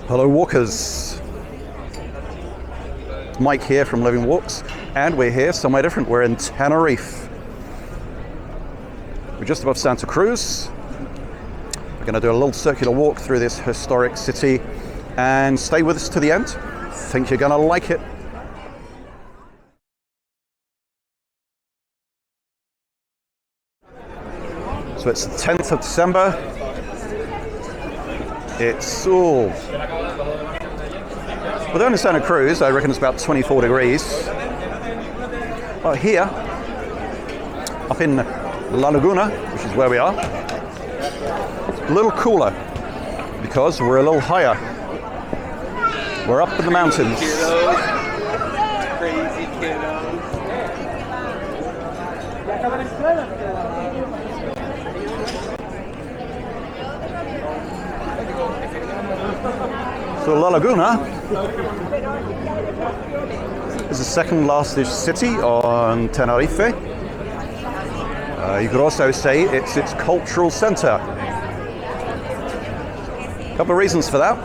Hello walkers, Mike here from Living Walks, and we're here somewhere different. We're in Tenerife. We're just above Santa Cruz. We're going to do a little circular walk through this historic city and stay with us to the end. Think you're going to like it. So it's the 10th of December. It's all... Well, down in Santa Cruz, I reckon it's about 24 degrees. But here, up in Laguna, which is where we are, a little cooler because we're a little higher. We're up in the mountains. Crazy kiddos. So La Laguna is the second largest city on Tenerife. You could also say it's its cultural center. A couple of reasons for that.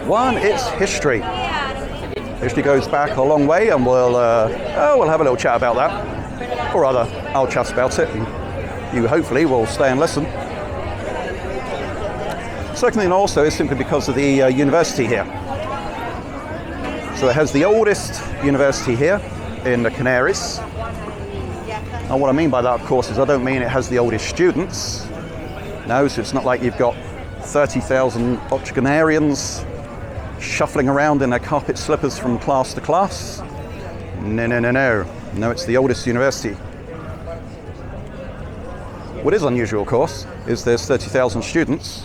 One, it's history. History goes back a long way, and we'll have a little chat about that. Or rather, I'll chat about it, and you hopefully will stay and listen. Second thing also is simply because of the university here. So it has the oldest university here in the Canaries. And what I mean by that, of course, is I don't mean it has the oldest students. No, so it's not like you've got 30,000 octogenarians shuffling around in their carpet slippers from class to class. No. No, it's the oldest university. What is unusual, of course, is there's 30,000 students.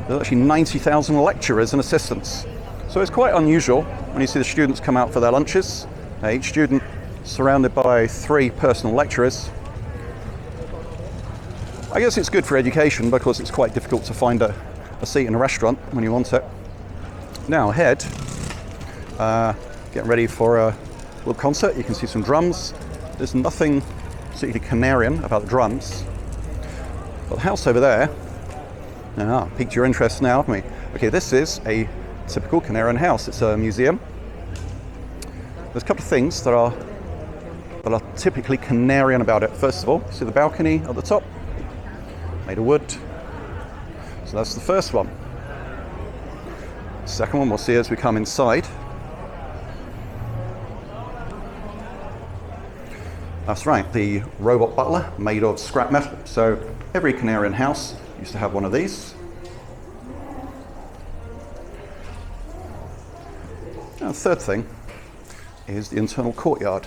There's actually 90,000 lecturers and assistants. So it's quite unusual when you see the students come out for their lunches. Each student surrounded by 3 personal lecturers. I guess it's good for education because it's quite difficult to find a seat in a restaurant when you want it. Now ahead, getting ready for a little concert. You can see some drums. There's nothing particularly Canarian about the drums. But the house over there, piqued your interest now, haven't we? Okay, this is a typical Canarian house. It's a museum. There's a couple of things that are typically Canarian about it. First of all, see the balcony at the top? Made of wood. So that's the first one. Second one we'll see as we come inside. That's right, the robot butler made of scrap metal. So every Canarian house used to have one of these. And the third thing is the internal courtyard.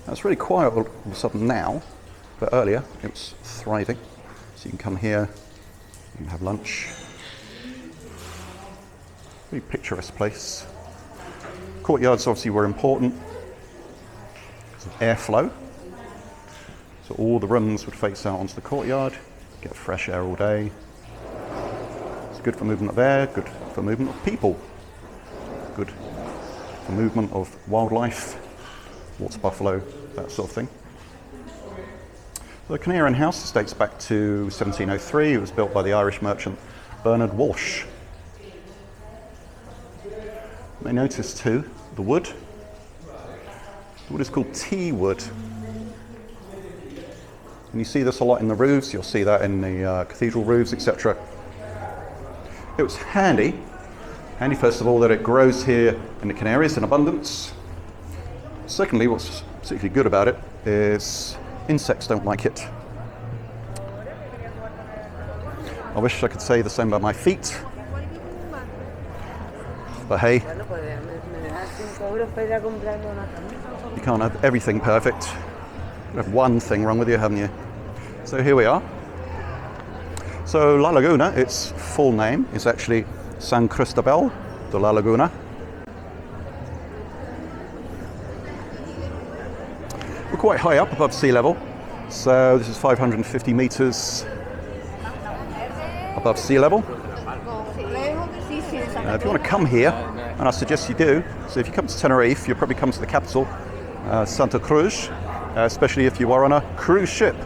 Now, it's really quiet all of a sudden now, but earlier it was thriving. So you can come here, you can have lunch. Really picturesque place. Courtyards obviously were important. Airflow. So all the rooms would face out onto the courtyard, get fresh air all day. It's good for movement of air, good for movement of people, good for movement of wildlife, water buffalo, that sort of thing. The Canarian house dates back to 1703. It was built by the Irish merchant Bernard Walsh. You may notice too the wood. The wood is called tea wood. And you see this a lot in the roofs. You'll see that in the cathedral roofs, etc. It was handy. Handy, first of all, that it grows here in the Canaries in abundance. Secondly, what's particularly good about it is insects don't like it. I wish I could say the same about my feet. But hey, you can't have everything perfect. You have one thing wrong with you, haven't you? So here we are. So La Laguna, its full name is actually San Cristobal de la Laguna. We're quite high up above sea level. So this is 550 meters above sea level. If you want to come here, and I suggest you do, so if you come to Tenerife, you'll probably come to the capital, Santa Cruz, especially if you are on a cruise ship.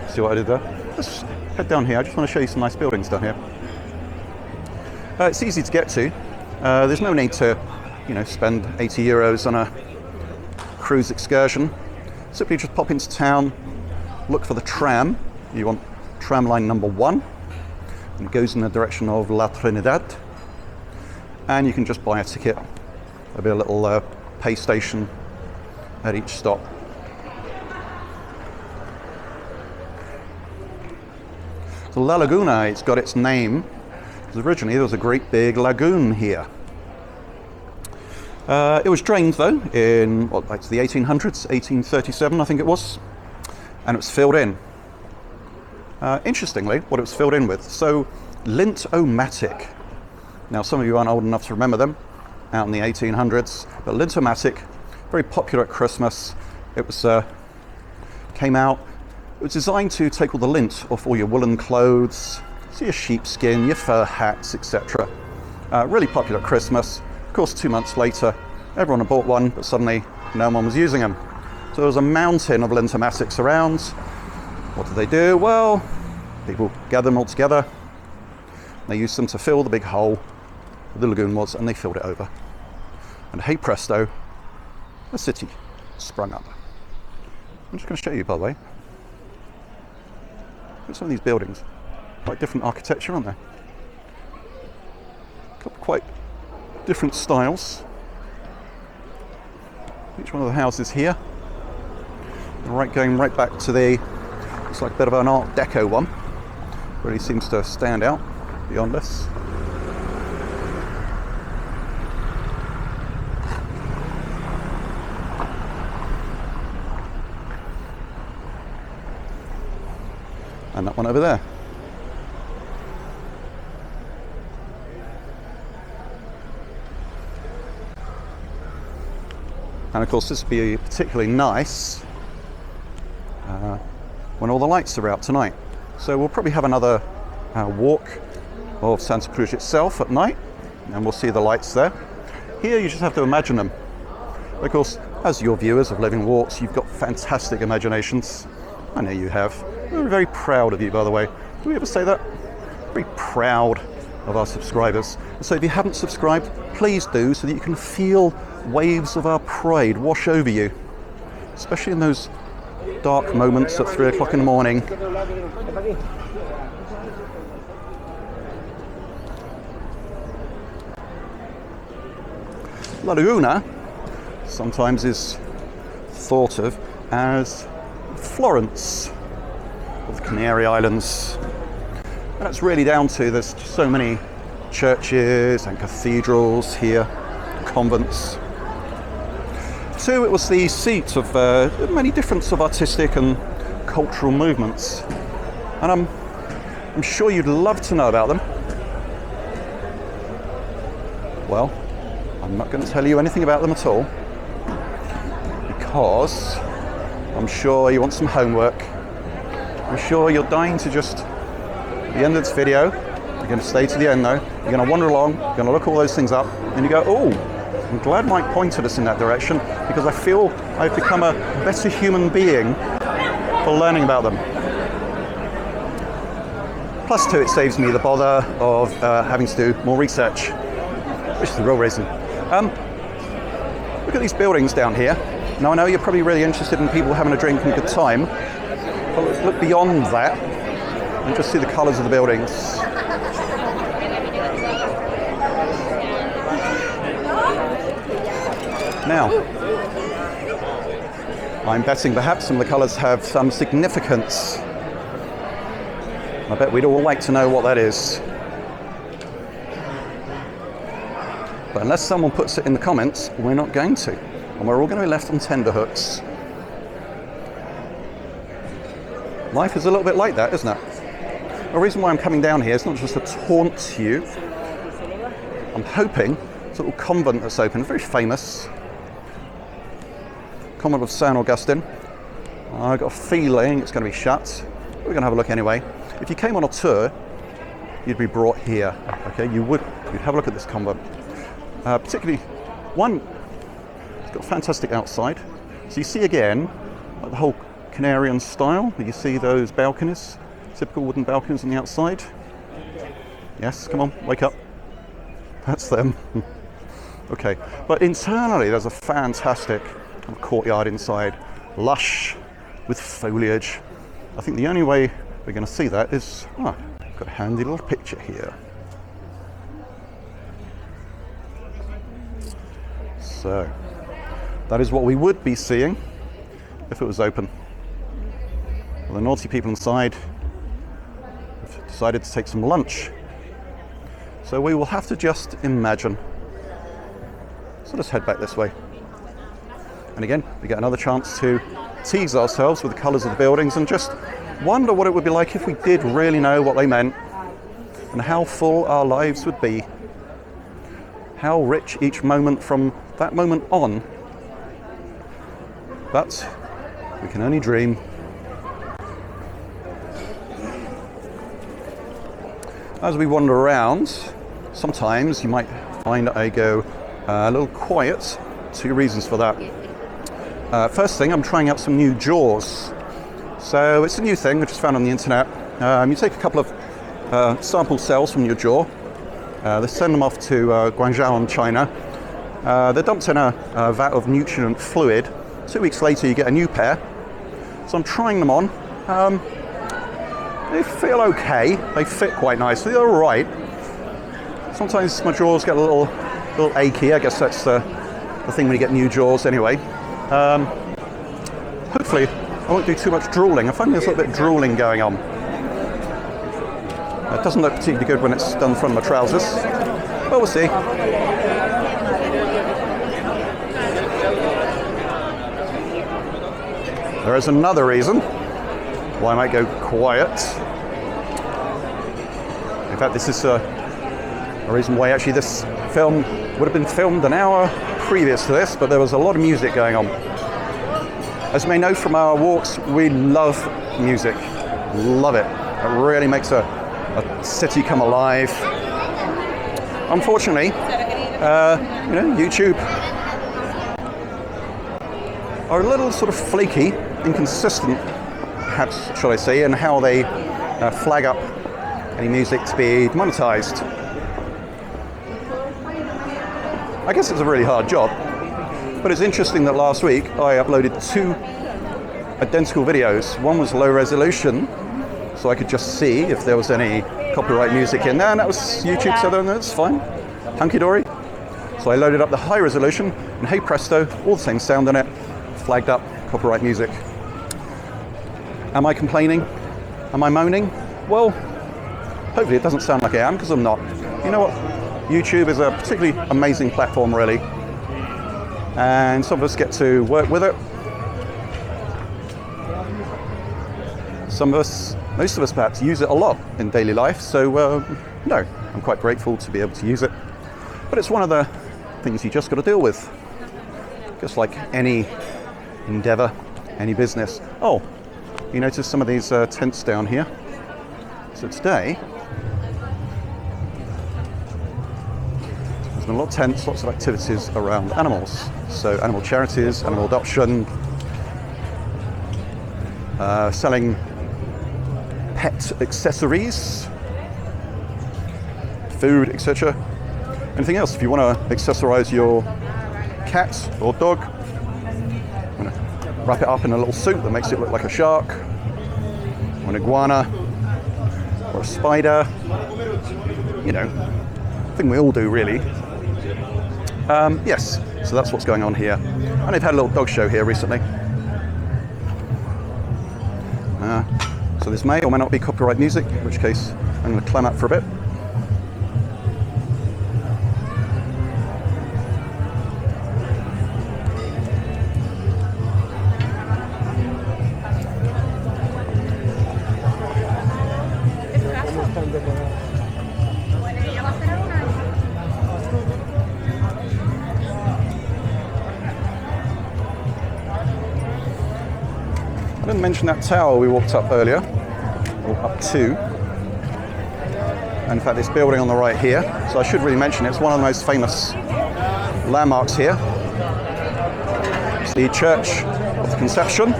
See what I did there? Let's head down here. I just want to show you some nice buildings down here. It's easy to get to. There's no need to, spend 80 euros on a cruise excursion. Simply just pop into town, look for the tram. You want tram line number 1, and it goes in the direction of La Trinidad. And you can just buy a ticket. There'll be a little pay station at each stop. So La Laguna, it's got its name because originally there was a great big lagoon here. It was drained though in the 1800s, 1837 I think it was, and it was filled in. Interestingly, what it was filled in with, so lint-o-matic. Now some of you aren't old enough to remember them, out in the 1800s, but lint-o-matic, very popular at Christmas. It was came out. It was designed to take all the lint off all your woolen clothes, so your sheepskin, your fur hats, etc. Really popular at Christmas. Of course, 2 months later, everyone had bought one, but suddenly no one was using them. So there was a mountain of lint-o-matics around. What did they do? Well, people gathered them all together. They used them to fill the big hole where the lagoon was, and they filled it over. And hey presto, a city sprung up. I'm just going to show you, by the way. Look at some of these buildings. Quite different architecture, aren't they? Quite different styles. Each one of the houses here. Going right back to the, looks like a bit of an Art Deco one. Really seems to stand out beyond this. And that one over there. And of course this would be particularly nice when all the lights are out tonight. So we'll probably have another walk of Santa Cruz itself at night, and we'll see the lights there. Here you just have to imagine them. Of course, as your viewers of Living Walks, you've got fantastic imaginations. I know you have. We're very proud of you, by the way. Do we ever say that? Very proud of our subscribers. And so if you haven't subscribed, please do, so that you can feel waves of our pride wash over you, especially in those dark moments at 3 o'clock in the morning. La Laguna sometimes is thought of as Florence of the Canary Islands, and that's really down to there's so many churches and cathedrals here, convents. 2, it was the seat of many different sort of artistic and cultural movements, and I'm sure you'd love to know about them. Well, I'm not going to tell you anything about them at all, because I'm sure you want some homework. I'm sure you're dying to just, at the end of this video, you're going to stay to the end though, you're going to wander along, you're going to look all those things up, and you go, oh, I'm glad Mike pointed us in that direction, because I feel I've become a better human being for learning about them. Plus 2, it saves me the bother of having to do more research, which is the real reason. Look at these buildings down here. Now I know you're probably really interested in people having a drink and a good time, but let's look beyond that and just see the colours of the buildings. Now, I'm betting perhaps some of the colours have some significance. I bet we'd all like to know what that is. But unless someone puts it in the comments, we're not going to. And we're all going to be left on tenterhooks. Life is a little bit like that, isn't it? The reason why I'm coming down here is not just to taunt you. I'm hoping it's a little convent that's open, very famous. Convent of San Augustine. I've got a feeling it's going to be shut. We're going to have a look anyway. If you came on a tour, you'd be brought here. Okay, you'd have a look at this convent. Particularly one, it's got a fantastic outside. So you see again, like the whole Canarian style. You see those balconies, typical wooden balconies on the outside. Yes, come on, wake up. That's them. Okay, but internally there's a fantastic courtyard inside, lush with foliage. I think the only way we're going to see that is, I've got a handy little picture here. So, that is what we would be seeing if it was open. Well, the naughty people inside have decided to take some lunch. So we will have to just imagine. So let's head back this way. And again, we get another chance to tease ourselves with the colours of the buildings and just wonder what it would be like if we did really know what they meant and how full our lives would be. How rich each moment from that moment on. But we can only dream. As we wander around, sometimes you might find I go a little quiet. Two reasons for that. First thing, I'm trying out some new jaws. So it's a new thing I just found on the internet. You take a couple of sample cells from your jaw. They send them off to Guangzhou in China. They're dumped in a vat of nutrient fluid. 2 weeks later you get a new pair. So I'm trying them on. They feel okay. They fit quite nicely. They're all right. Sometimes my jaws get a little achy. I guess that's the thing when you get new jaws anyway. Hopefully I won't do too much drooling. I find there's a little bit of drooling going on. It doesn't look particularly good when it's done in front of my trousers, but we'll see. There is another reason why I might go quiet. In fact, this is a reason why actually this film would have been filmed an hour previous to this, but there was a lot of music going on. As you may know from our walks, we love music. Love it. It really makes a city come alive. Unfortunately, YouTube are a little sort of flaky, inconsistent, perhaps shall I say, in how they flag up any music to be demonetized. I guess it's a really hard job, but it's interesting that last week I uploaded 2 identical videos. One was low resolution, so I could just see if there was any copyright music in there, and that was YouTube, so then that's fine, hunky-dory. So I loaded up the high resolution, and hey presto, all the same sound in it, flagged up copyright music. Am I complaining? Am I moaning? Well, hopefully it doesn't sound like I am, because I'm not. You know what? YouTube is a particularly amazing platform, really, and some of us get to work with it. Most of us perhaps use it a lot in daily life, so no, I'm quite grateful to be able to use it. But it's one of the things you just got to deal with, just like any endeavor, any business. Oh, you notice some of these tents down here. So today, there's been a lot of tents, lots of activities around animals. So animal charities, animal adoption, selling pet accessories, food, etc. Anything else? If you want to accessorize your cat or dog, you want to wrap it up in a little suit that makes it look like a shark, or an iguana, or a spider, you know, thing we all do really. Yes, so that's what's going on here. And they've had a little dog show here recently. So this may or may not be copyright music, in which case I'm going to climb up for a bit. I didn't mention that tower we walked up earlier, or up to. And in fact, this building on the right here, so I should really mention it's one of the most famous landmarks here. It's the Church of the Conception,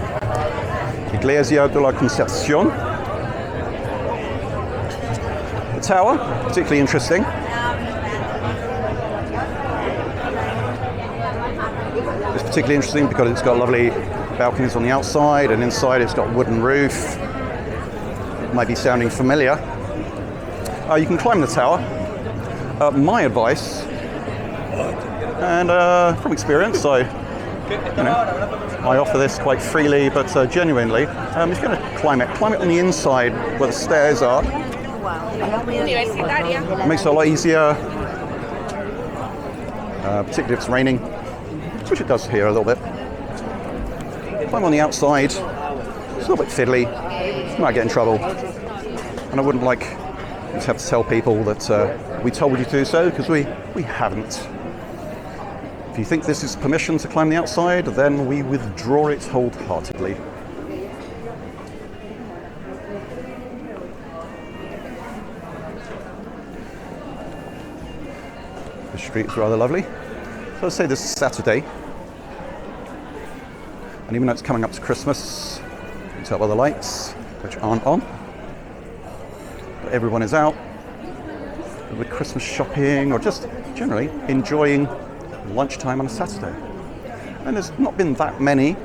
Iglesia de la Concepción. The tower, particularly interesting. particularly interesting because it's got lovely balconies on the outside, and inside it's got wooden roof. Might be sounding familiar. You can climb the tower. My advice, and from experience, I offer this quite freely, but genuinely, if you're going to climb it on the inside where the stairs are. It makes it a lot easier, particularly if it's raining, which it does here a little bit. Climb on the outside. It's a little bit fiddly. You might get in trouble. And I wouldn't like you to have to tell people that we told you to do so, because we haven't. If you think this is permission to climb the outside, then we withdraw it wholeheartedly. The street is rather lovely. So let's say this is Saturday. And even though it's coming up to Christmas, you can tell by the lights, which aren't on. But everyone is out with Christmas shopping, or just generally enjoying lunchtime on a Saturday. And there's not been that many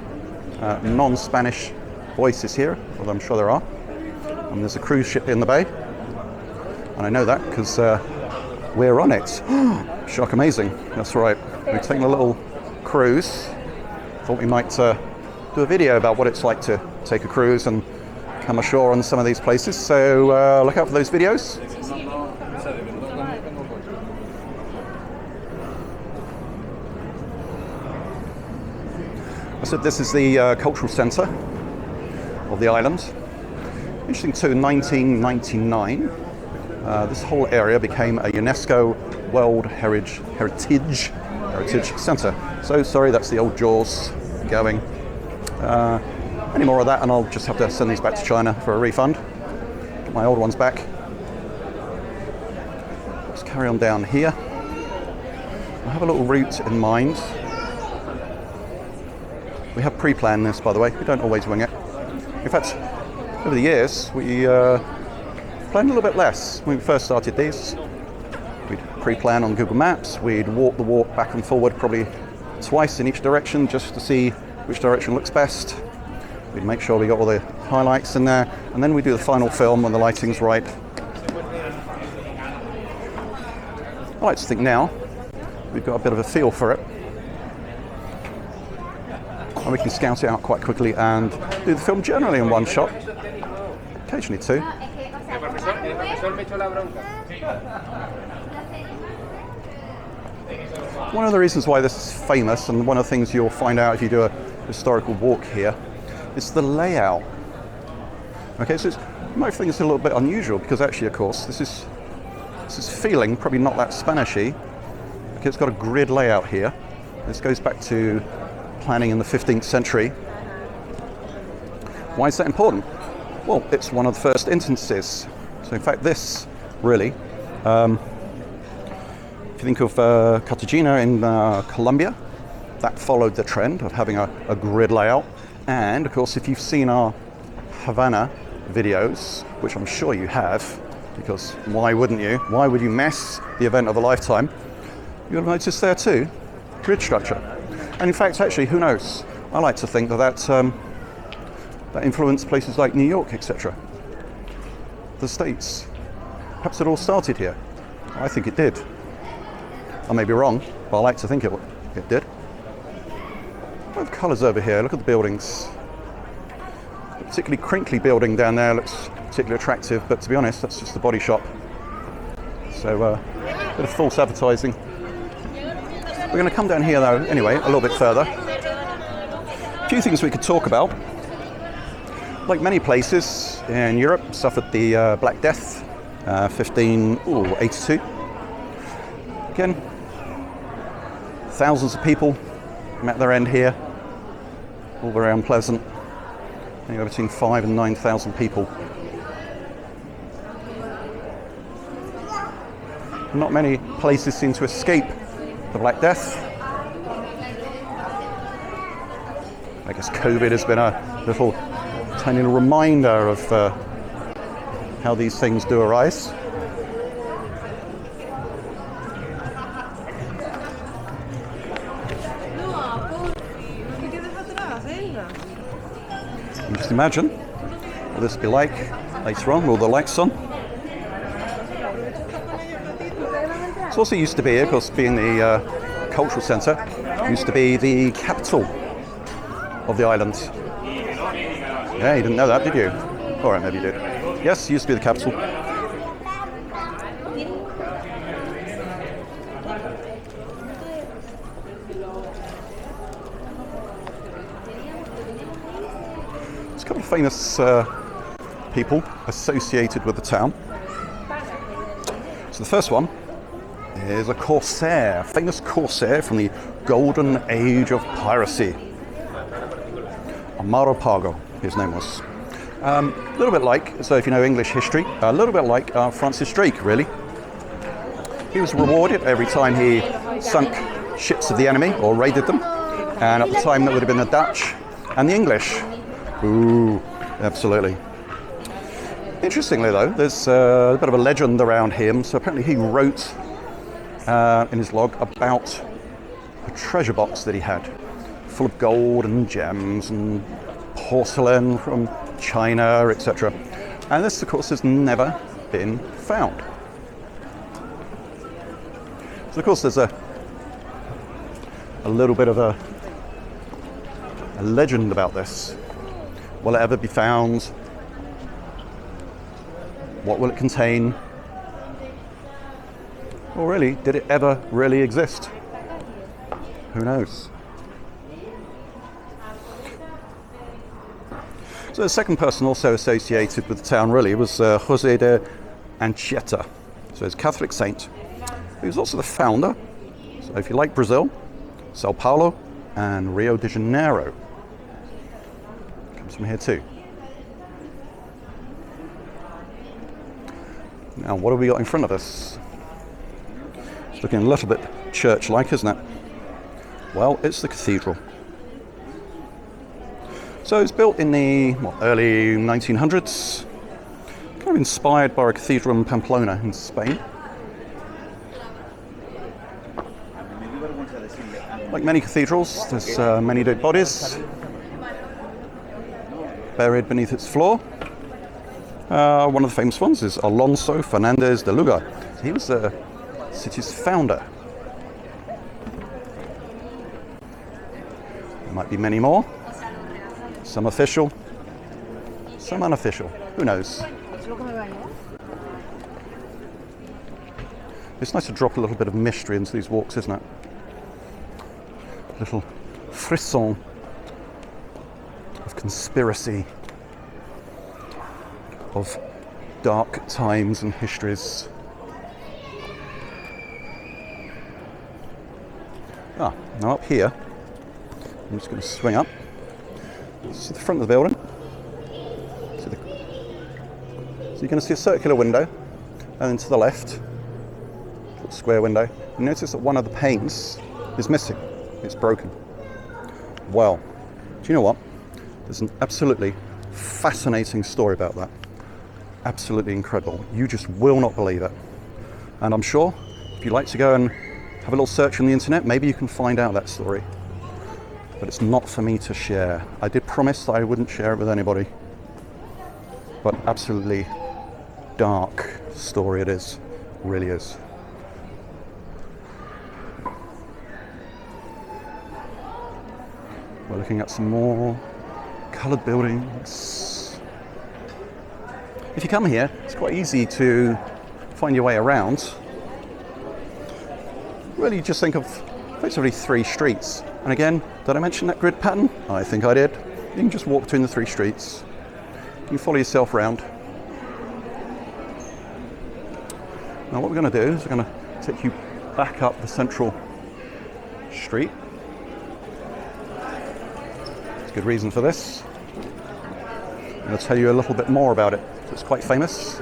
non-Spanish voices here, although I'm sure there are. And there's a cruise ship in the bay. And I know that because we're on it. Shock amazing. That's right. We're taking a little cruise. Thought we might do a video about what it's like to take a cruise and come ashore on some of these places. So look out for those videos. I said this is the cultural centre of the island. Interesting too, in 1999, this whole area became a UNESCO World Heritage Site. So sorry, that's the old Jaws going. Any more of that and I'll just have to send these back to China for a refund. Get my old ones back. Let's carry on down here. I have a little route in mind. We have pre-planned this, by the way. We don't always wing it. In fact, over the years, we planned a little bit less. When we first started these, we'd pre-plan on Google Maps. We'd walk the walk back and forward probably twice in each direction just to see which direction looks best. We'd make sure we got all the highlights in there, and then we do the final film when the lighting's right. I like to think now we've got a bit of a feel for it. And we can scout it out quite quickly and do the film generally in one shot, occasionally two. One of the reasons why this is famous, and one of the things you'll find out if you do a historical walk here, is the layout. Okay, so you might think it's a little bit unusual because actually, of course, this is feeling probably not that Spanishy. Okay, it's got a grid layout here. This goes back to planning in the 15th century. Why is that important? Well, it's one of the first instances. So in fact, this really, if you think of Cartagena in Colombia, that followed the trend of having a grid layout. And of course, if you've seen our Havana videos, which I'm sure you have, because why wouldn't you? Why would you miss the event of a lifetime? You'll have noticed there too, grid structure. And in fact, actually, who knows? I like to think that influenced places like New York, etc. The States. Perhaps it all started here. I think it did. I may be wrong, but I like to think it did. I have colours over here. Look at the buildings. A particularly crinkly building down there looks particularly attractive, but to be honest, that's just the body shop. So a bit of false advertising. We're going to come down here though, anyway, a little bit further. A few things we could talk about. Like many places in Europe, suffered the Black Death, 1582. Again, thousands of people met their end here, all very unpleasant. Anywhere between 5,000 and 9,000 people. Not many places seem to escape the Black Death. I guess COVID has been a tiny little reminder of how these things do arise. just imagine what this will be like later on with all the lights on. It's also used to be, of course, being the cultural centre, used to be the capital of the island. Yeah, you didn't know that, did you? All right, maybe you did. Yes, it used to be the capital. There's a couple of famous people associated with the town. So the first one is a corsair, famous corsair from the golden age of piracy. Amaro Pargo, his name was. A little bit like, so if you know English history, a little bit like Francis Drake, really. He was rewarded every time he sunk ships of the enemy or raided them. And at the time that would have been the Dutch and the English. Ooh, absolutely. Interestingly though, there's a bit of a legend around him. So apparently he wrote in his log about a treasure box that he had, full of gold and gems and porcelain from China, etc. And this, of course, has never been found. So, of course, there's a little bit of a legend about this. Will it ever be found? What will it contain? Or really, did it ever really exist? Who knows? So the second person also associated with the town really was Jose de Anchieta. So he's a Catholic saint. He was also the founder, so if you like Brazil, Sao Paulo and Rio de Janeiro. Comes from here too. Now what have we got in front of us? It's looking a little bit church-like, isn't it? Well, it's the cathedral. So it's built in the early 1900s, kind of inspired by a cathedral in Pamplona in Spain. Like many cathedrals, there's many dead bodies buried beneath its floor. One of the famous ones is Alonso Fernandez de Lugo. He was the city's founder. There might be many more. Some official, some unofficial. Who knows? It's nice to drop a little bit of mystery into these walks, isn't it? A little frisson of conspiracy, of dark times and histories. Now up here, I'm just going to swing up. This is the front of the building. So you're going to see a circular window, and then to the left, a square window. You notice that one of the panes is missing. It's broken. Well, do you know what? There's an absolutely fascinating story about that. Absolutely incredible. You just will not believe it. And I'm sure if you'd like to go and have a little search on the internet, maybe you can find out that story. But it's not for me to share. I did promise that I wouldn't share it with anybody. But absolutely dark story it is. It really is. We're looking at some more coloured buildings. If you come here, it's quite easy to find your way around. Really just think of effectively 3 streets. And again, did I mention that grid pattern? I think I did. You can just walk between the 3 streets. You can follow yourself around. Now what we're going to do is we're going to take you back up the central street. There's a good reason for this. I'm going to tell you a little bit more about it. So it's quite famous.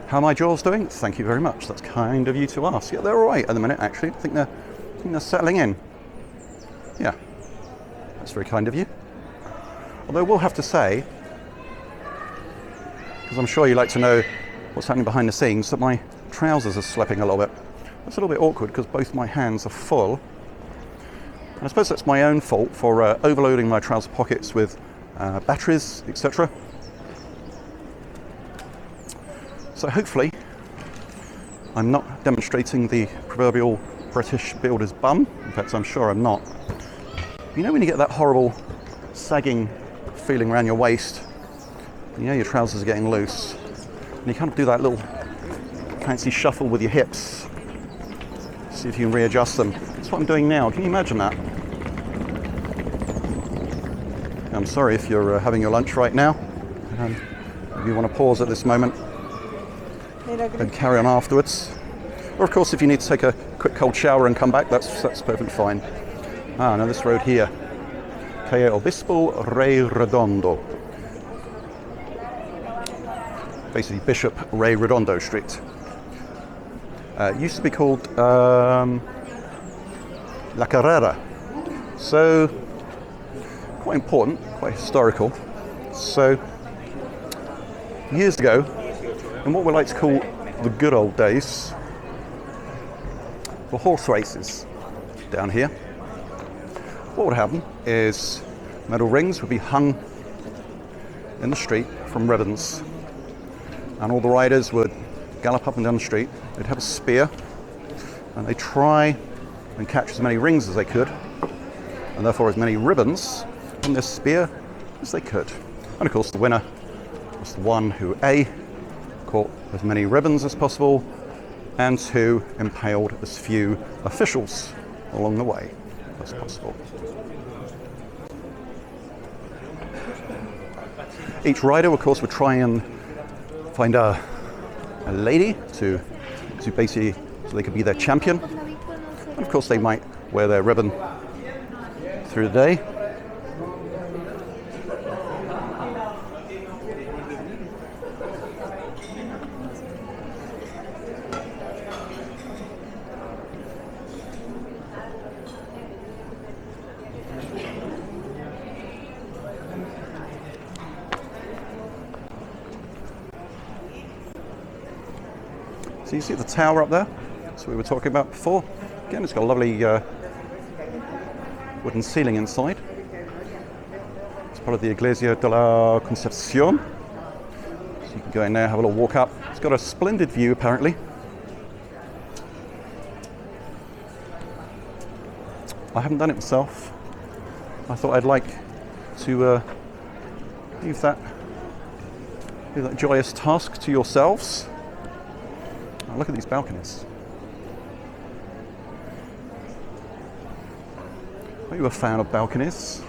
How are my jaws doing? Thank you very much. That's kind of you to ask. Yeah, they're all right at the minute, actually. I think they're settling in. Yeah, that's very kind of you. Although I will have to say, because I'm sure you like to know what's happening behind the scenes, that my trousers are slipping a little bit. That's a little bit awkward because both my hands are full. And I suppose that's my own fault for overloading my trouser pockets with batteries, etc. So hopefully I'm not demonstrating the proverbial British builder's bum. In fact, I'm sure I'm not. You know when you get that horrible sagging feeling around your waist, you know your trousers are getting loose, and you kind of do that little fancy shuffle with your hips, see if you can readjust them. That's what I'm doing now. Can you imagine that? I'm sorry if you're having your lunch right now. If you want to pause at this moment and carry on afterwards. Or of course, if you need to take a quick cold shower and come back, that's perfectly fine. Now this road here, Calle Obispo Rey Redondo. Basically Bishop Rey Redondo Street. It used to be called La Carrera. So, quite important, quite historical. So, years ago, in what we like to call the good old days, were horse races down here. What would happen is metal rings would be hung in the street from ribbons, and all the riders would gallop up and down the street. They'd have a spear and they'd try and catch as many rings as they could, and therefore as many ribbons from this spear as they could. And of course the winner was the one who A, caught as many ribbons as possible, and 2, impaled as few officials along the way as possible. Each rider, of course, would try and find a lady to basically, so they could be their champion. And of course, they might wear their ribbon through the day. So you see the tower up there, that's what we were talking about before. Again, it's got a lovely wooden ceiling inside. It's part of the Iglesia de la Concepcion. So you can go in there, have a little walk up. It's got a splendid view apparently. I haven't done it myself. I thought I'd like to leave that joyous task to yourselves. Look at these balconies. Are you a fan of balconies?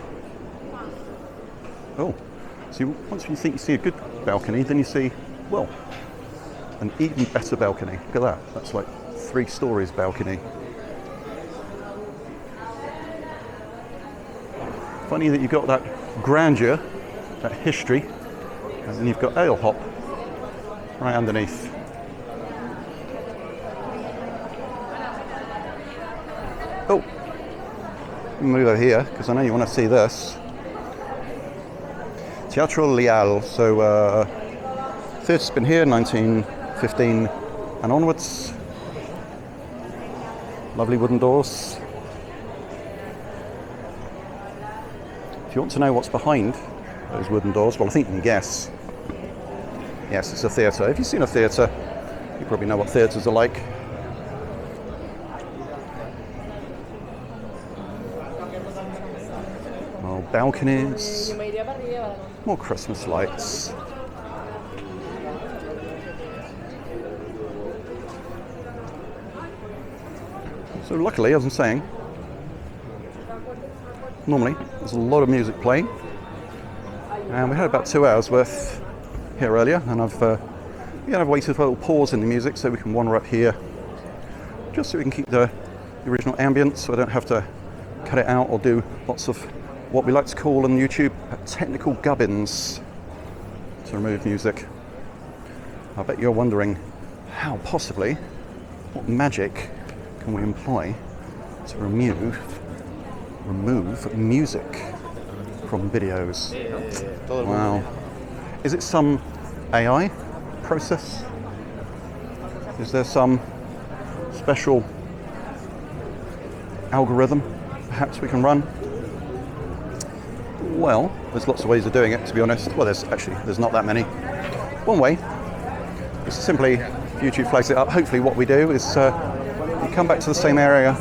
Oh, so once you think you see a good balcony, then you see, well, an even better balcony. Look at that. That's like 3 stories balcony. Funny that you've got that grandeur, that history, and then you've got ale hop right underneath. Oh, move over here because I know you want to see this. Teatro Leal. So, theatre's been here 1915 and onwards. Lovely wooden doors. If you want to know what's behind those wooden doors, well, I think you can guess. Yes, it's a theatre. If you've seen a theatre, you probably know what theatres are like. Balconies, more Christmas lights. So luckily, as I'm saying, normally there's a lot of music playing, and we had about 2 hours worth here earlier, and I've waited for a little pause in the music so we can wander up here, just so we can keep the original ambience, so I don't have to cut it out or do lots of what we like to call on YouTube technical gubbins to remove music. I bet you're wondering how possibly, what magic can we employ to remove remove music from videos. Wow. Is it some AI process? Is there some special algorithm perhaps we can run? Well, there's lots of ways of doing it, to be honest. Well, there's not that many. One way is simply YouTube flags it up. Hopefully what we do is you come back to the same area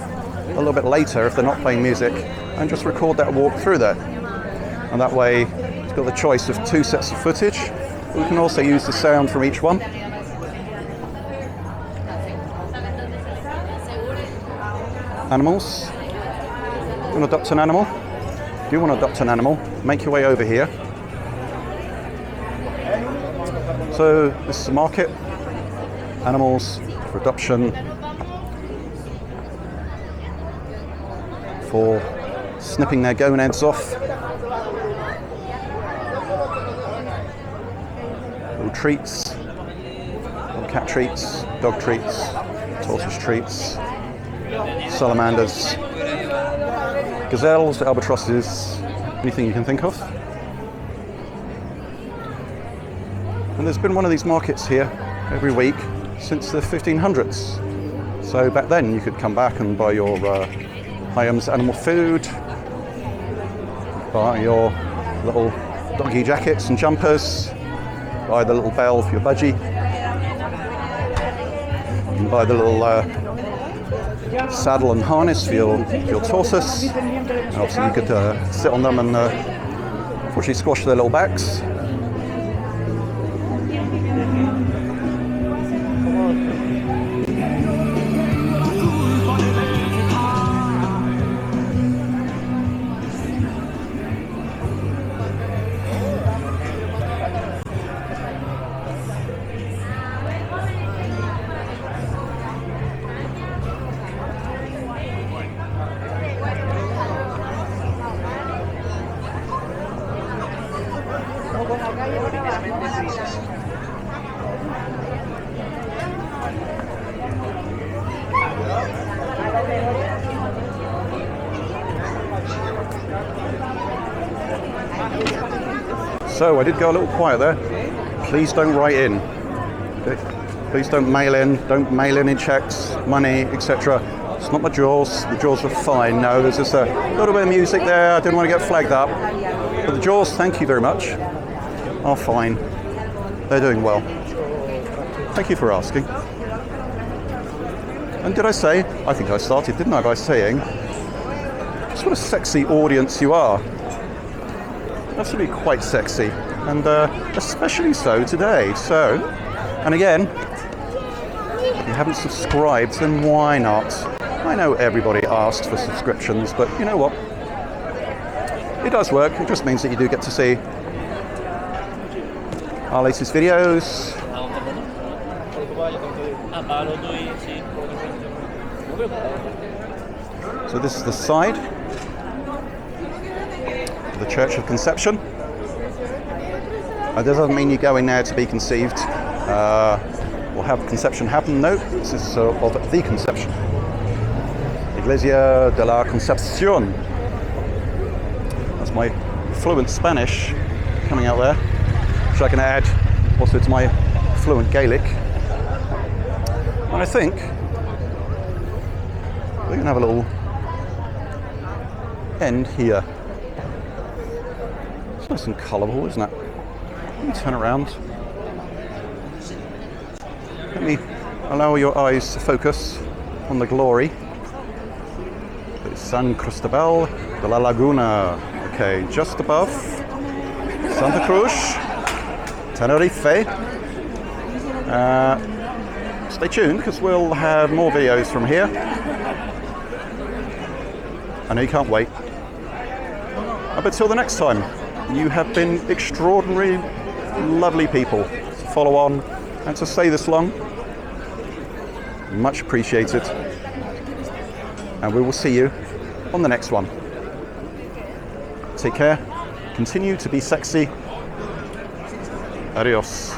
a little bit later if they're not playing music and just record that walk through there. And that way it's got the choice of 2 sets of footage. We can also use the sound from each one. Animals. You want to adopt an animal? If you want to adopt an animal, make your way over here. So this is a market. Animals for adoption, for snipping their gonads off. Little treats, little cat treats, dog treats, tortoise treats, salamanders, gazelles, albatrosses, anything you can think of. And there's been one of these markets here every week since the 1500s. So back then you could come back and buy your Hyams animal food, buy your little doggy jackets and jumpers, buy the little bell for your budgie, and buy the little saddle and harness for your tortoise. And obviously you could sit on them and unfortunately squash their little backs. So I did go a little quiet there. Please don't write in. Okay? Please don't mail in. Don't mail in checks, money, etc. It's not the jaws. The jaws are fine. No, there's just a little bit of music there. I didn't want to get flagged up. But the jaws, thank you very much, are fine. They're doing well. Thank you for asking. And did I say, I think I started, didn't I, by saying, just what a sexy audience you are. Absolutely quite sexy, and especially so today. So, and again, if you haven't subscribed, then why not? I know everybody asked for subscriptions, but you know what? It does work. It just means that you do get to see our latest videos. So this is the side of the Church of Conception. That doesn't mean you go in there to be conceived or have conception happen. No, this is of the Conception. Iglesia de la Concepción. That's my fluent Spanish coming out there, which I can add also to my fluent Gaelic. And I think we're going to have a little end here. It's nice and colourful, isn't it? Let me turn around. Let me allow your eyes to focus on the glory. It's San Cristobal de la Laguna. Okay, just above Santa Cruz, Tenerife. Stay tuned because we'll have more videos from here. I know you can't wait. But till the next time, you have been extraordinary, lovely people to follow on and to stay this long. Much appreciated. And we will see you on the next one. Take care. Continue to be sexy. Adios.